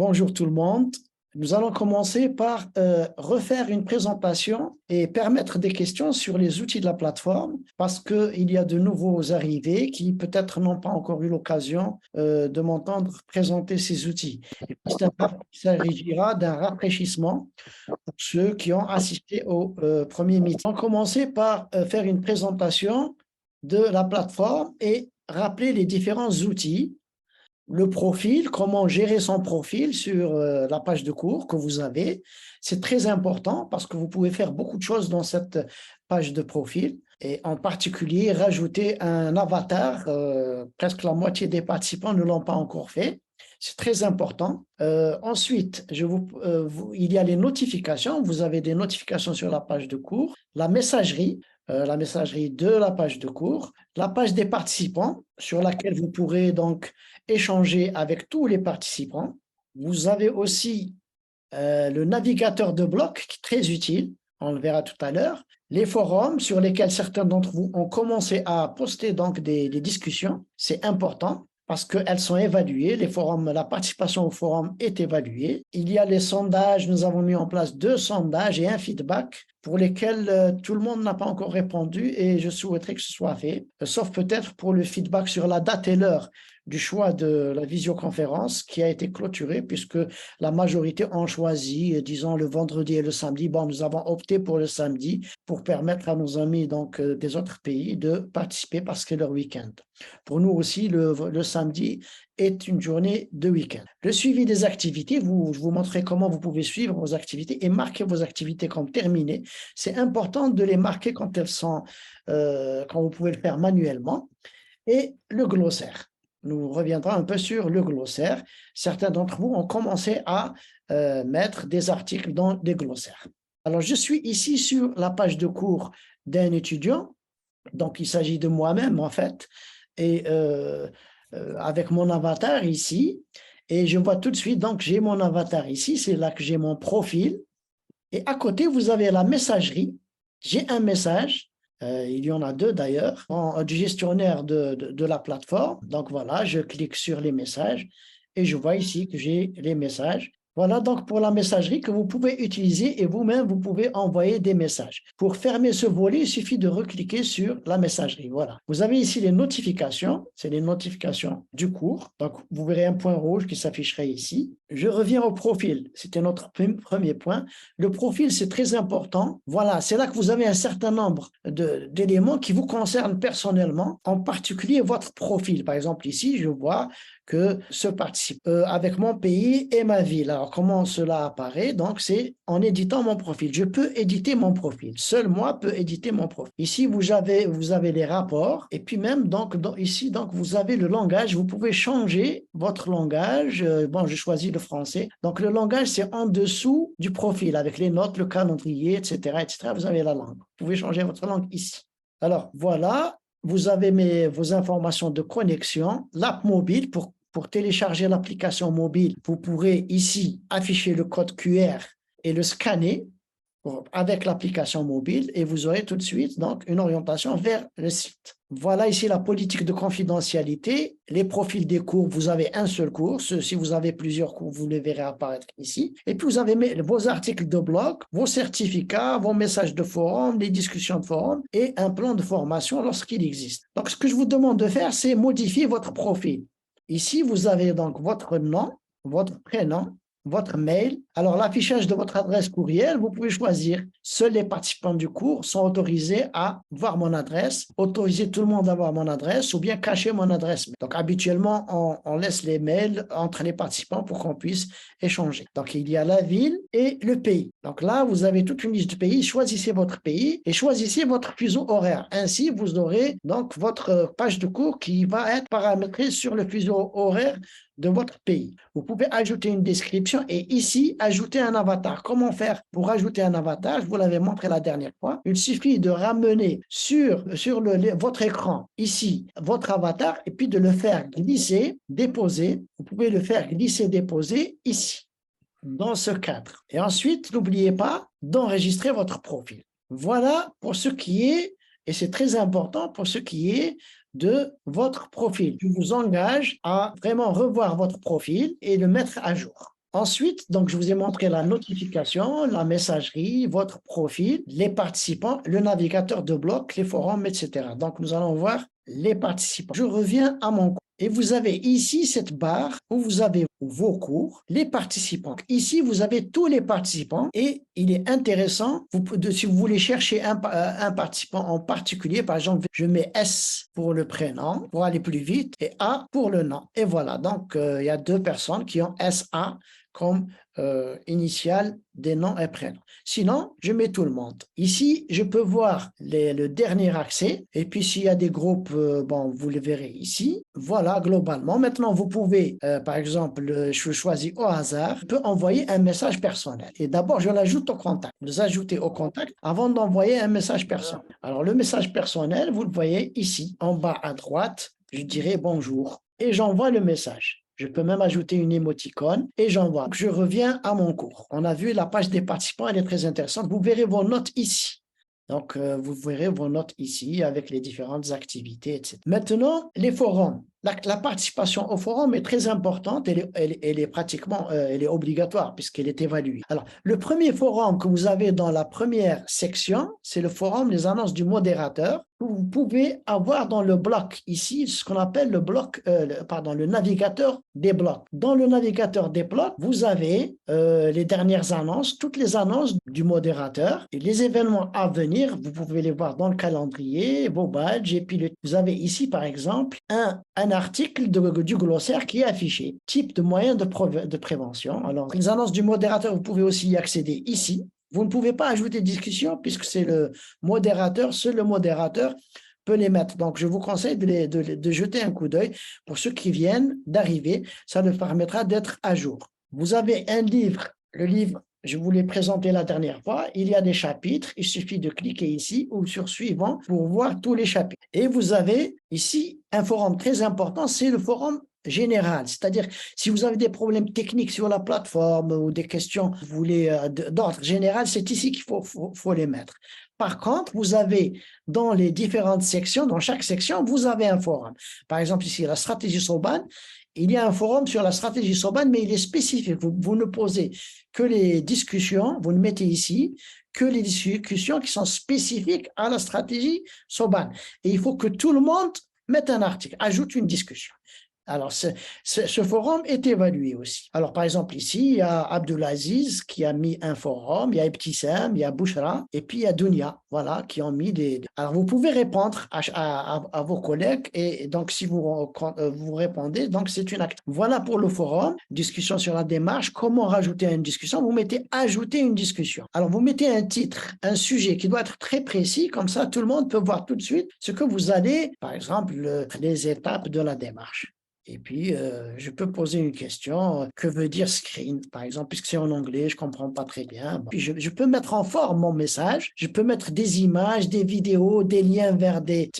Bonjour tout le monde. Nous allons commencer par refaire une présentation et permettre des questions sur les outils de la plateforme parce qu'il y a de nouveaux arrivés qui peut-être n'ont pas encore eu l'occasion de m'entendre présenter ces outils. Et puis, il s'agira d'un rafraîchissement pour ceux qui ont assisté au premier meeting. On va commencer par faire une présentation de la plateforme et rappeler les différents outils. Le profil, comment gérer son profil sur la page de cours que vous avez. C'est très important parce que vous pouvez faire beaucoup de choses dans cette page de profil et en particulier rajouter un avatar. Presque la moitié des participants ne l'ont pas encore fait. C'est très important. Ensuite, il y a les notifications. Vous avez des notifications sur la page de cours. La messagerie de la page de cours. La page des participants sur laquelle vous pourrez donc échanger avec tous les participants. Vous avez aussi le navigateur de blocs qui est très utile. On le verra tout à l'heure. Les forums sur lesquels certains d'entre vous ont commencé à poster donc des discussions. C'est important parce qu'elles sont évaluées. Les forums, la participation au forum est évaluée. Il y a les sondages. Nous avons mis en place 2 sondages et un feedback pour lesquels tout le monde n'a pas encore répondu et je souhaiterais que ce soit fait, sauf peut-être pour le feedback sur la date et l'heure du choix de la visioconférence qui a été clôturée puisque la majorité ont choisi, disons, le vendredi et le samedi. Bon, nous avons opté pour le samedi pour permettre à nos amis donc, des autres pays de participer parce que c'est leur week-end. Pour nous aussi, le samedi est une journée de week-end. Le suivi des activités, je vous montrerai comment vous pouvez suivre vos activités et marquer vos activités comme terminées. C'est important de les marquer quand elles sont, quand vous pouvez le faire manuellement. Et le glossaire. Nous reviendrons un peu sur le glossaire. Certains d'entre vous ont commencé à mettre des articles dans des glossaires. Alors, je suis ici sur la page de cours d'un étudiant. Donc, il s'agit de moi-même, en fait. Et avec mon avatar ici. Et je vois tout de suite, donc, j'ai mon avatar ici. C'est là que j'ai mon profil. Et à côté, vous avez la messagerie. J'ai un message. Il y en a 2 d'ailleurs, du gestionnaire de la plateforme. Donc voilà, je clique sur les messages et je vois ici que j'ai les messages. Voilà donc pour la messagerie que vous pouvez utiliser et vous-même, vous pouvez envoyer des messages. Pour fermer ce volet, il suffit de recliquer sur la messagerie. Voilà. Vous avez ici les notifications. C'est les notifications du cours. Donc, vous verrez un point rouge qui s'afficherait ici. Je reviens au profil. C'était notre premier point. Le profil, c'est très important. Voilà, c'est là que vous avez un certain nombre d'éléments qui vous concernent personnellement, en particulier votre profil. Par exemple, ici, je vois que ce participe avec mon pays et ma ville. Alors, comment cela apparaît? Donc, c'est en éditant mon profil. Je peux éditer mon profil. Seul moi peux éditer mon profil. Ici, vous avez les rapports et puis même, donc, ici, donc, vous avez le langage. Vous pouvez changer votre langage. Bon, je choisis le français. Donc, le langage, c'est en dessous du profil avec les notes, le calendrier, etc., etc. Vous avez la langue. Vous pouvez changer votre langue ici. Alors, voilà. Vous avez vos informations de connexion, l'app mobile pour télécharger l'application mobile. Vous pourrez ici afficher le code QR et le scanner avec l'application mobile et vous aurez tout de suite donc une orientation vers le site. Voilà ici la politique de confidentialité, les profils des cours, vous avez un seul cours, si vous avez plusieurs cours, vous les verrez apparaître ici. Et puis vous avez vos articles de blog, vos certificats, vos messages de forum, les discussions de forum et un plan de formation lorsqu'il existe. Donc ce que je vous demande de faire, c'est modifier votre profil. Ici, vous avez donc votre nom, votre prénom, votre mail. Alors, l'affichage de votre adresse courriel, vous pouvez choisir. Seuls les participants du cours sont autorisés à voir mon adresse, autoriser tout le monde à voir mon adresse ou bien cacher mon adresse. Donc, habituellement, on laisse les mails entre les participants pour qu'on puisse échanger. Donc, il y a la ville et le pays. Donc là, vous avez toute une liste de pays. Choisissez votre pays et choisissez votre fuseau horaire. Ainsi, vous aurez donc votre page de cours qui va être paramétrée sur le fuseau horaire de votre pays. Vous pouvez ajouter une description et ici, ajouter un avatar. Comment faire pour ajouter un avatar? Je vous l'avais montré la dernière fois. Il suffit de ramener sur votre écran, ici, votre avatar et puis de le faire glisser, déposer. Vous pouvez le faire glisser, déposer ici, dans ce cadre. Et ensuite, n'oubliez pas d'enregistrer votre profil. Voilà pour ce qui est, et c'est très important pour ce qui est de votre profil. Je vous engage à vraiment revoir votre profil et le mettre à jour. Ensuite, donc, je vous ai montré la notification, la messagerie, votre profil, les participants, le navigateur de bloc, les forums, etc. Donc, nous allons voir les participants. Je reviens à mon cours. Et vous avez ici cette barre où vous avez vos cours, les participants. Ici, vous avez tous les participants et il est intéressant, si vous voulez chercher un participant en particulier, par exemple, je mets S pour le prénom pour aller plus vite et A pour le nom. Et voilà, donc il y a 2 personnes qui ont SA comme initiale des noms et prénoms. Sinon, je mets tout le monde. Ici, je peux voir le dernier accès. Et puis, s'il y a des groupes, bon, vous le verrez ici. Voilà, globalement. Maintenant, vous pouvez, par exemple, je choisis au hasard, je peux envoyer un message personnel. Et d'abord, je l'ajoute au contact. Vous ajoutez au contact avant d'envoyer un message personnel. Alors, le message personnel, vous le voyez ici, en bas à droite. Je dirai bonjour et j'envoie le message. Je peux même ajouter une émoticône et j'envoie. Je reviens à mon cours. On a vu la page des participants, elle est très intéressante. Vous verrez vos notes ici. Donc, vous verrez vos notes ici avec les différentes activités, etc. Maintenant, les forums. La participation au forum est très importante, elle est pratiquement elle est obligatoire puisqu'elle est évaluée. Alors, le premier forum que vous avez dans la première section, c'est le forum Les annonces du modérateur. Vous pouvez avoir dans le bloc ici ce qu'on appelle le navigateur des blocs. Dans le navigateur des blocs, vous avez les dernières annonces, toutes les annonces du modérateur et les événements à venir. Vous pouvez les voir dans le calendrier, vos badges et puis vous avez ici par exemple un article du glossaire qui est affiché. Type de moyen de prévention. Alors, les annonces du modérateur, vous pouvez aussi y accéder ici. Vous ne pouvez pas ajouter discussion puisque c'est le modérateur, seul le modérateur peut les mettre. Donc, je vous conseille de jeter un coup d'œil pour ceux qui viennent d'arriver. Ça leur permettra d'être à jour. Vous avez un livre, le livre, je vous l'ai présenté la dernière fois. Il y a des chapitres. Il suffit de cliquer ici ou sur suivant pour voir tous les chapitres. Et vous avez ici un forum très important, c'est le forum général. C'est-à-dire, si vous avez des problèmes techniques sur la plateforme ou des questions vous voulez d'ordre général, c'est ici qu'il faut les mettre. Par contre, vous avez dans les différentes sections, dans chaque section, vous avez un forum. Par exemple, ici, la stratégie Soban, il y a un forum sur la stratégie Soban, mais il est spécifique. Vous ne posez que les discussions, vous ne mettez ici que les discussions qui sont spécifiques à la stratégie Soban. Et il faut que tout le monde mette un article, ajoute une discussion. Alors, ce forum est évalué aussi. Alors, par exemple, ici, il y a Abdulaziz qui a mis un forum, il y a Ibtissam, il y a Bouchra, et puis il y a Dunia, voilà, qui ont mis des... Alors, vous pouvez répondre à vos collègues, et donc, si vous répondez, donc c'est une acte. Voilà pour le forum, discussion sur la démarche, comment rajouter une discussion. Vous mettez « ajouter une discussion ». Alors, vous mettez un titre, un sujet qui doit être très précis, comme ça, tout le monde peut voir tout de suite ce que vous allez, par exemple, les étapes de la démarche. Et puis, je peux poser une question, que veut dire screen, par exemple, puisque c'est en anglais, je ne comprends pas très bien. Bon. Puis, je peux mettre en forme mon message, je peux mettre des images, des vidéos, des liens vers des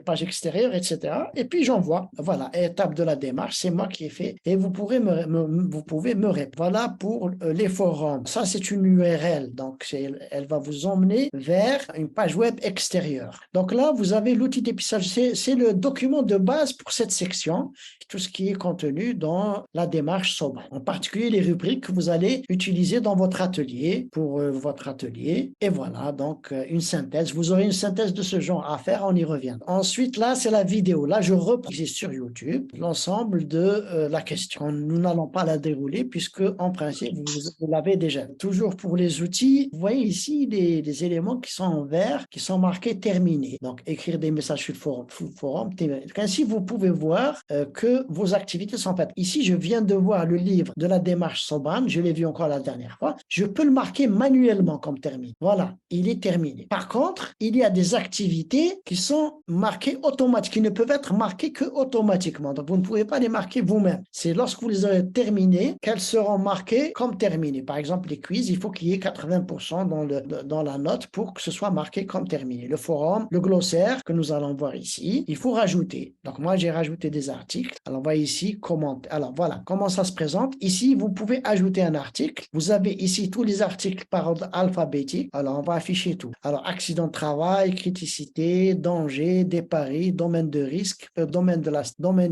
pages extérieures, etc. Et puis, j'envoie. Voilà, étape de la démarche, c'est moi qui ai fait. Et vous pouvez me répondre. Voilà pour les forums. Ça, c'est une URL, donc elle va vous emmener vers une page web extérieure. Donc là, vous avez l'outil d'épistage, c'est le document de base pour cette section, tout ce qui est contenu dans la démarche Soban. En particulier les rubriques que vous allez utiliser dans votre atelier, pour votre atelier. Et voilà, donc une synthèse. Vous aurez une synthèse de ce genre à faire, on y revient. Ensuite, là, c'est la vidéo. Là, je reprends sur YouTube l'ensemble de la question. Nous n'allons pas la dérouler puisque, en principe, vous l'avez déjà. Toujours pour les outils, vous voyez ici des éléments qui sont en vert, qui sont marqués terminés. Donc, écrire des messages sur le forum. Ainsi, vous pouvez voir que vos activités sont faites. Ici, je viens de voir le livre de la démarche Soban, je l'ai vu encore la dernière fois. Je peux le marquer manuellement comme terminé. Voilà, il est terminé. Par contre, il y a des activités qui sont marquées automatiquement, qui ne peuvent être marquées que automatiquement. Donc, vous ne pouvez pas les marquer vous-même. C'est lorsque vous les aurez terminées qu'elles seront marquées comme terminées. Par exemple, les quiz, il faut qu'il y ait 80% dans la note pour que ce soit marqué comme terminé. Le forum, le glossaire que nous allons voir ici, il faut rajouter. Donc, moi, j'ai rajouté des articles. Alors, Alors, on va ici commenter. Alors, voilà comment ça se présente. Ici, vous pouvez ajouter un article. Vous avez ici tous les articles par ordre alphabétique. Alors, on va afficher tout. Alors, accident de travail, criticité, danger, dépari, domaine de risque, domaine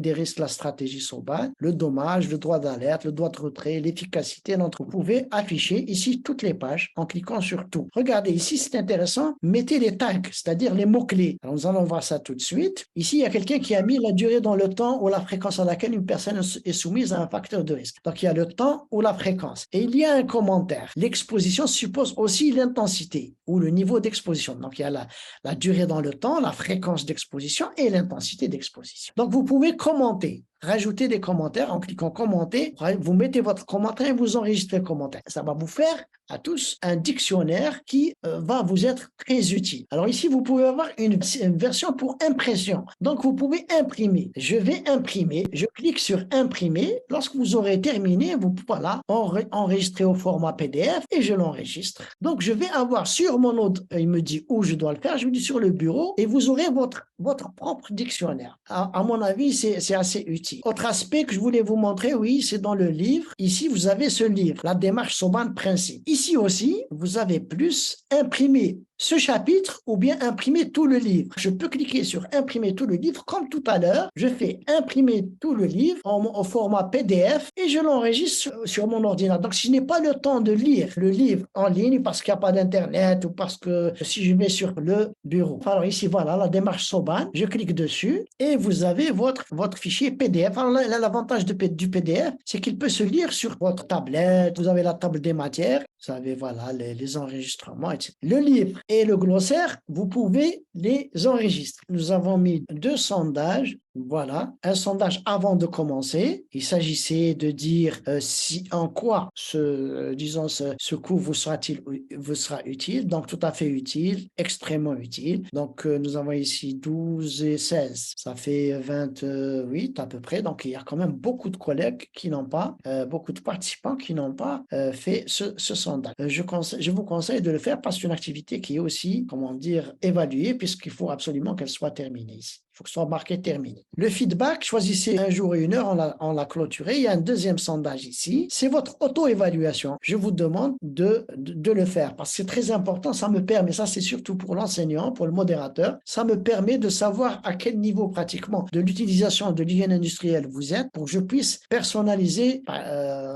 des risques, la stratégie SOBAN, le dommage, le droit d'alerte, le droit de retrait, l'efficacité. Vous pouvez afficher ici toutes les pages en cliquant sur tout. Regardez, ici, c'est intéressant. Mettez les tags, c'est-à-dire les mots-clés. Alors, nous allons voir ça tout de suite. Ici, il y a quelqu'un qui a mis la durée dans le temps ou la fréquence à laquelle une personne est soumise à un facteur de risque. Donc, il y a le temps ou la fréquence. Et il y a un commentaire. L'exposition suppose aussi l'intensité ou le niveau d'exposition. Donc, il y a la durée dans le temps, la fréquence d'exposition et l'intensité d'exposition. Donc, vous pouvez commenter. Rajouter des commentaires en cliquant commenter. Vous mettez votre commentaire et vous enregistrez le commentaire. Ça va vous faire à tous un dictionnaire qui va vous être très utile. Alors ici, vous pouvez avoir une version pour impression. Donc, vous pouvez imprimer. Je vais imprimer. Je clique sur imprimer. Lorsque vous aurez terminé, vous pouvez enregistrer au format PDF et je l'enregistre. Donc, je vais avoir sur mon autre, il me dit où je dois le faire. Je vous dis sur le bureau et vous aurez votre propre dictionnaire. À mon avis, c'est assez utile. Autre aspect que je voulais vous montrer, oui, c'est dans le livre. Ici, vous avez ce livre, la démarche SOBAN principe. Ici aussi, vous avez plus imprimé ce chapitre ou bien imprimer tout le livre. Je peux cliquer sur imprimer tout le livre comme tout à l'heure. Je fais imprimer tout le livre au format PDF et je l'enregistre sur mon ordinateur. Donc, si je n'ai pas le temps de lire le livre en ligne parce qu'il n'y a pas d'internet ou parce que si je vais sur le bureau. Alors ici, voilà, la démarche SOBAN. Je clique dessus et vous avez votre fichier PDF. Alors là, l'avantage du PDF, c'est qu'il peut se lire sur votre tablette. Vous avez la table des matières. Vous avez, voilà, les enregistrements, etc. Le livre et le glossaire, vous pouvez les enregistrer. Nous avons mis 2 sondages. Voilà, un sondage avant de commencer. Il s'agissait de dire en quoi ce cours vous sera utile. Donc, tout à fait utile, extrêmement utile. Donc, nous avons ici 12 et 16. Ça fait 28 à peu près. Donc, il y a quand même beaucoup de collègues qui n'ont pas, beaucoup de participants qui n'ont pas fait ce sondage. Je vous conseille de le faire parce que c'est une activité qui est aussi, comment dire, évaluée puisqu'il faut absolument qu'elle soit terminée ici. Il faut que ce soit marqué terminé. Le feedback, choisissez un jour et une heure, on l'a clôturé. Il y a un deuxième sondage ici. C'est votre auto-évaluation. Je vous demande de le faire parce que c'est très important. Ça me permet, ça c'est surtout pour l'enseignant, pour le modérateur, ça me permet de savoir à quel niveau pratiquement de l'utilisation de l'hygiène industrielle vous êtes pour que je puisse personnaliser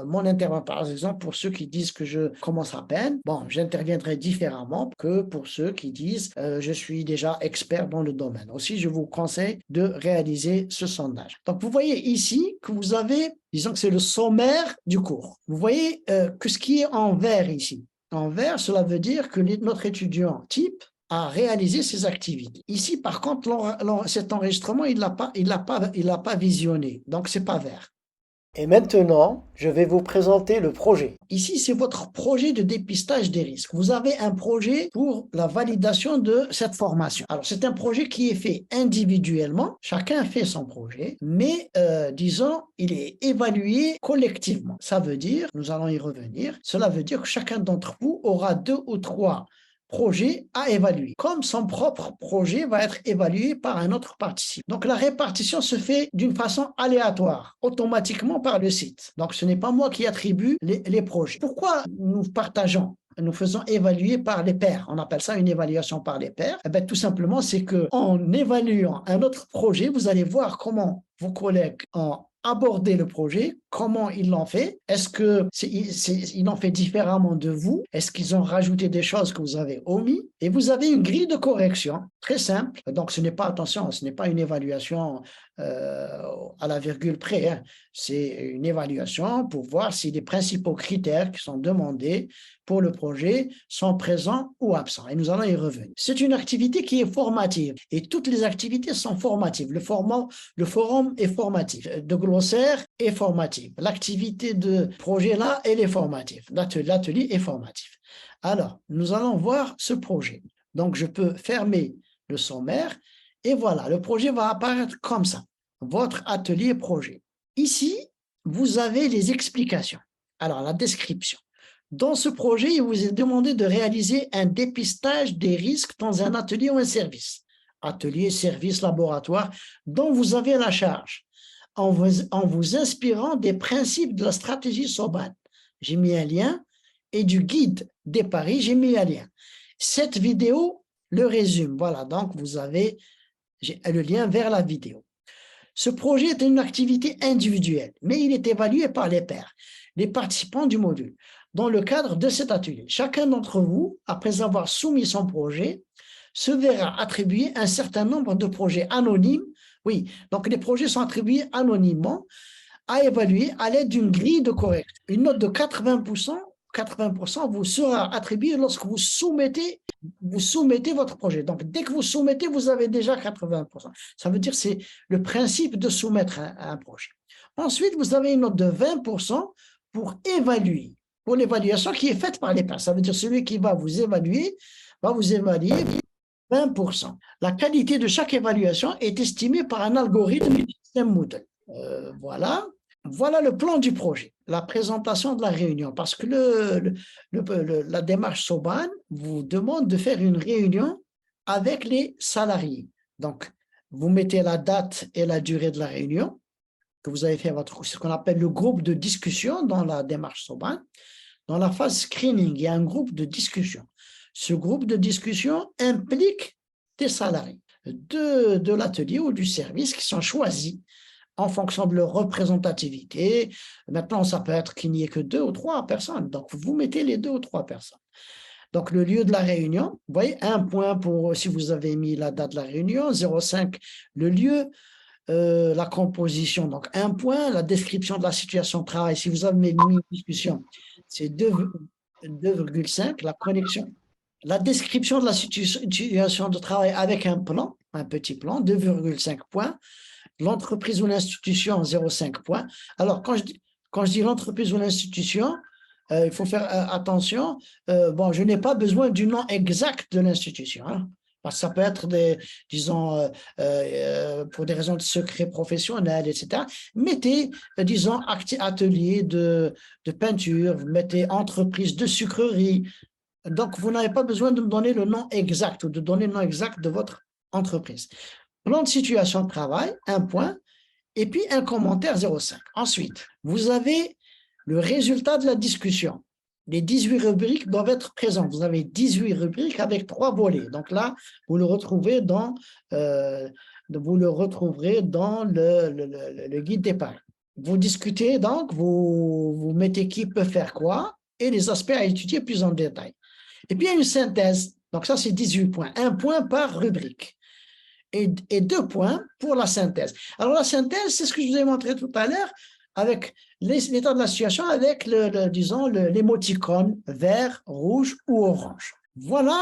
mon intervention. Par exemple, pour ceux qui disent que je commence à peine, bon, j'interviendrai différemment que pour ceux qui disent je suis déjà expert dans le domaine. Aussi, je vous conseille de réaliser ce sondage. Donc, vous voyez ici que vous avez, disons que c'est le sommaire du cours. Vous voyez que ce qui est en vert ici, en vert, cela veut dire que notre étudiant type a réalisé ses activités. Ici, par contre, cet enregistrement, il l'a pas visionné, donc c'est pas vert. Et maintenant, je vais vous présenter le projet. Ici, c'est votre projet de dépistage des risques. Vous avez un projet pour la validation de cette formation. Alors, c'est un projet qui est fait individuellement. Chacun fait son projet, mais disons, il est évalué collectivement. Ça veut dire, nous allons y revenir, cela veut dire que chacun d'entre vous aura 2 ou 3 projet à évaluer, comme son propre projet va être évalué par un autre participant. Donc, la répartition se fait d'une façon aléatoire, automatiquement par le site. Donc, ce n'est pas moi qui attribue les projets. Pourquoi nous partageons? Nous faisons évaluer par les pairs. On appelle ça une évaluation par les pairs. Eh bien, tout simplement, c'est qu'en évaluant un autre projet, vous allez voir comment vos collègues ont abordé le projet, comment ils l'ont fait, est-ce qu'ils l'ont fait différemment de vous, est-ce qu'ils ont rajouté des choses que vous avez omis, et vous avez une grille de correction très simple. Donc, ce n'est pas, attention, ce n'est pas une évaluation à la virgule près, hein. C'est une évaluation pour voir si les principaux critères qui sont demandés pour le projet sont présents ou absents. Et nous allons y revenir. C'est une activité qui est formative et toutes les activités sont formatives. Le forum est formatif. De glossaire est formatif. L'activité de projet là, elle est formative. L'atelier est formatif. Alors, nous allons voir ce projet. Donc, je peux fermer le sommaire et voilà, le projet va apparaître comme ça. Votre atelier projet. Ici, vous avez les explications. Alors, la description. Dans ce projet, il vous est demandé de réaliser un dépistage des risques dans un atelier ou un service. Atelier, service, laboratoire, dont vous avez la charge. en vous inspirant des principes de la stratégie Soban. J'ai mis un lien et du guide des paris, j'ai mis un lien. Cette vidéo le résume. Voilà, donc vous avez le lien vers la vidéo. Ce projet est une activité individuelle, mais il est évalué par les pairs, les participants du module. Dans le cadre de cet atelier, chacun d'entre vous, après avoir soumis son projet, se verra attribuer un certain nombre de projets anonymes. Oui, donc les projets sont attribués anonymement à évaluer à l'aide d'une grille de correction. Une note de 80% vous sera attribuée lorsque vous soumettez votre projet. Donc, dès que vous soumettez, vous avez déjà 80%. Ça veut dire que c'est le principe de soumettre un projet. Ensuite, vous avez une note de 20% pour évaluer, pour l'évaluation qui est faite par les pairs. Ça veut dire celui qui va vous évaluer 20%. La qualité de chaque évaluation est estimée par un algorithme du système Moodle. Voilà le plan du projet, la présentation de la réunion, parce que la démarche Soban vous demande de faire une réunion avec les salariés. Donc, vous mettez la date et la durée de la réunion que vous avez fait ce qu'on appelle le groupe de discussion dans la démarche Soban. Dans la phase screening, il y a un groupe de discussion. Ce groupe de discussion implique des salariés de l'atelier ou du service qui sont choisis en fonction de leur représentativité. Maintenant, ça peut être qu'il n'y ait que 2 ou 3 personnes. Donc, vous mettez les 2 ou 3 personnes. Donc, le lieu de la réunion, vous voyez, 1 point pour si vous avez mis la date de la réunion, 0,5 le lieu, la composition, donc 1 point, la description de la situation de travail. Si vous avez mis une discussion, c'est 2,5, la connexion. La description de la situation de travail avec un plan, un petit plan, 2,5 points. L'entreprise ou l'institution, 0,5 points. Alors, quand je dis l'entreprise ou l'institution, il faut faire attention. Je n'ai pas besoin du nom exact de l'institution, hein, parce que ça peut être disons, pour des raisons de secret professionnel, etc. Mettez, disons, atelier de peinture, vous mettez entreprise de sucrerie. Donc, vous n'avez pas besoin de me donner le nom exact ou de donner le nom exact de votre entreprise. Plan de situation de travail, 1 point, et puis un commentaire 0,5. Ensuite, vous avez le résultat de la discussion. Les 18 rubriques doivent être présentes. Vous avez 18 rubriques avec 3 volets. Donc là, vous le retrouverez dans le guide des paris. Vous discutez donc, vous mettez qui peut faire quoi et les aspects à étudier plus en détail. Et puis, il y a une synthèse. Donc ça, c'est 18 points. 1 point par rubrique. Et 2 points pour la synthèse. Alors, la synthèse, c'est ce que je vous ai montré tout à l'heure avec l'état de la situation avec, l'émoticône vert, rouge ou orange. Voilà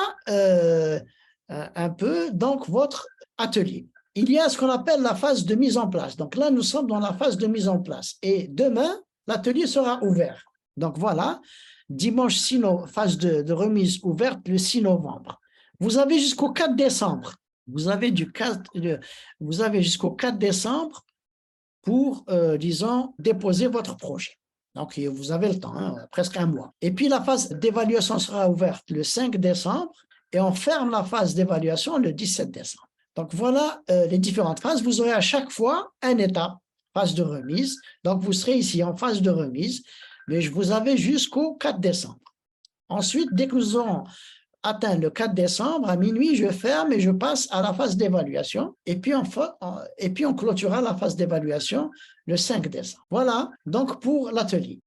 un peu donc votre atelier. Il y a ce qu'on appelle la phase de mise en place. Donc là, nous sommes dans la phase de mise en place. Et demain, l'atelier sera ouvert. Donc voilà, dimanche 6 novembre, phase de remise ouverte le 6 novembre. Vous avez jusqu'au 4 décembre. Vous avez jusqu'au 4 décembre pour, disons, déposer votre projet. Donc, vous avez le temps, hein, presque 1 mois. Et puis, la phase d'évaluation sera ouverte le 5 décembre et on ferme la phase d'évaluation le 17 décembre. Donc, voilà les différentes phases. Vous aurez à chaque fois un étape, phase de remise. Donc, vous serez ici en phase de remise, mais vous avez jusqu'au 4 décembre. Ensuite, dès que nous aurons atteint le 4 décembre, à minuit, je ferme et je passe à la phase d'évaluation. Et puis, on clôturera la phase d'évaluation le 5 décembre. Voilà, donc pour l'atelier.